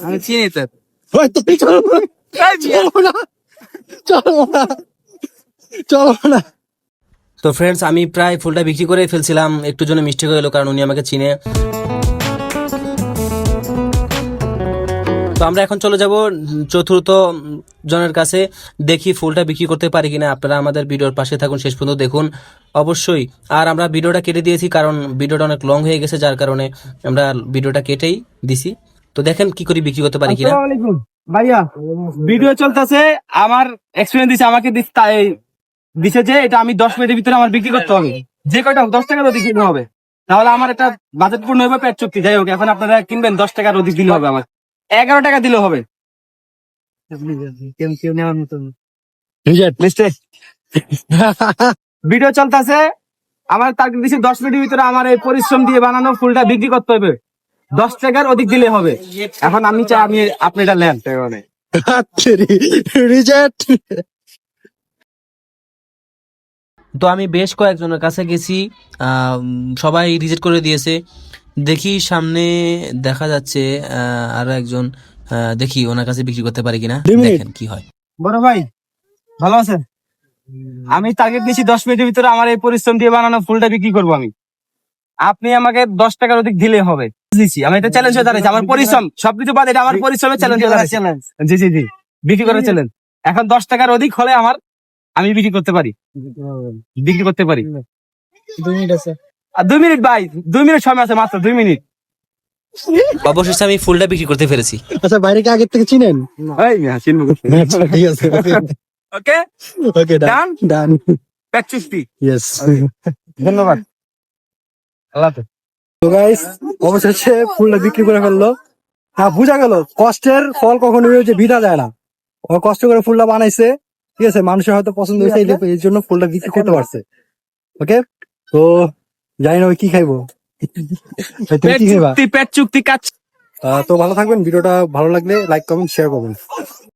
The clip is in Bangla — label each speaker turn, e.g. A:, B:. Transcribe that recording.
A: আমি চিনি তো।
B: তো ফ্রেন্ডস, আমি প্রায় ফুলটা বিক্রি করে ফেলছিলাম, একটু জন্য মিস্টেক হয়ে গেলো কারণ উনি আমাকে চিনে। তো আমরা এখন চলে যাব চতুর্থ জনের কাছে, দেখি ফুলটা বিক্রি করতে পারি কিনা। আপনারা আমাদের ভিডিওর পাশে থাকুন, শেষ পর্যন্ত দেখুন অবশ্যই। আর আমরা ভিডিওটা কেটে দিয়েছি কারণ ভিডিওটা অনেক লং হয়ে গেছে, যার কারণে আমরা ভিডিওটা কেটেই দিছি। তো দেখেন কি করে বিক্রি করতে পারি কিনা।
A: আসসালামু আলাইকুম ভাইয়া, ভিডিও চলতেছে। আমার এক্সপিরিয়েন্স দিছে, আমাকে দিছে যে এটা আমি 10 মিনিটের ভিতরে আমার বিক্রি করতে হবে। যে কয়টা 10 টাকার অধিক দিতে হবে, তাহলে আমার একটা বাজেট পূর্ণ হবে, পেট চুক্তি। যাই হোক, এখন আপনারা কিনবেন 10 টাকার অধিক দিলে হবে, আমার 11 টাকা দিলে হবে। ভিডিও চলতেছে, আমার টার্গেট দিছি 10 মিনিটের ভিতরে আমার এই পরিশ্রম দিয়ে বানানো ফুলটা বিক্রি করতে হবে, 10 টাকার অধিক দিলে হবে। এখন আমি চাই আপনি এটা নেন।
B: তো আমি বেশ কয়েকজনের কাছে গেছি, সবাই রিজেক্ট করে দিয়েছে। দেখি সামনে দেখা যাচ্ছে আরো একজন, দেখি ওনার কাছে বিক্রি করতে পারি কিনা, দেখেন কি হয়।
A: বড় ভাই ভালো আছেন? আমি টার্গেট দিচ্ছি 10 মিনিটের ভিতরে আমার এই পরিশ্রম দিয়ে বানানো ফুলটা বিক্রি করবো আমি। আপনি আমাকে 10 টাকার অধিক দিলে হবে। দিচ্ছি, আমি এটা চ্যালেঞ্জ হয়ে দাঁড়াইছি। আমার পরিশ্রম সবকিছু বাদ, এটা আমার পরিশ্রমের চ্যালেঞ্জ হয়ে দাঁড়াইছে। জি জি জি, বিক্রি করার চ্যালেঞ্জ। এখন 10 টাকার অধিক হলে আমি বিক্রি করতে পারি। আর 2 মিনিট ভাই, 2 মিনিট সময় আছে, মাত্র 2 মিনিট।
B: অবশেষে আমি ফুলটা বিক্রি করতে পেরেছি।
C: আচ্ছা, বাইরে কি আগের থেকে চিনেন?
A: চিনবো।
C: আচ্ছা, ঠিক আছে।
A: ওকে
C: ওকে,
A: ডান
C: ডান।
A: পেট চুক্তি।
C: ইয়েস।
A: ধন্যবাদ। আল্লাহ হাফেজ।
C: তো গাইস, অবশেষে ফুলটা বিক্রি করে ফেললো। হ্যাঁ, বোঝা গেল কষ্টের ফল কখনো যে বৃথা যায় না। ও কষ্ট করে ফুলটা বানাইছে, ঠিক আছে, মানুষের হয়তো পছন্দ হয়েছে, এই জন্য ফুলটা বিক্রি করতে পারছে। ওকে, তো জানি না ওই কি খাইবো। তুমি কি খাইবা?
A: পেট চুক্তি কাজ।
C: তো ভালো থাকবেন, ভিডিওটা ভালো লাগলে লাইক কমেন্ট শেয়ার করবেন।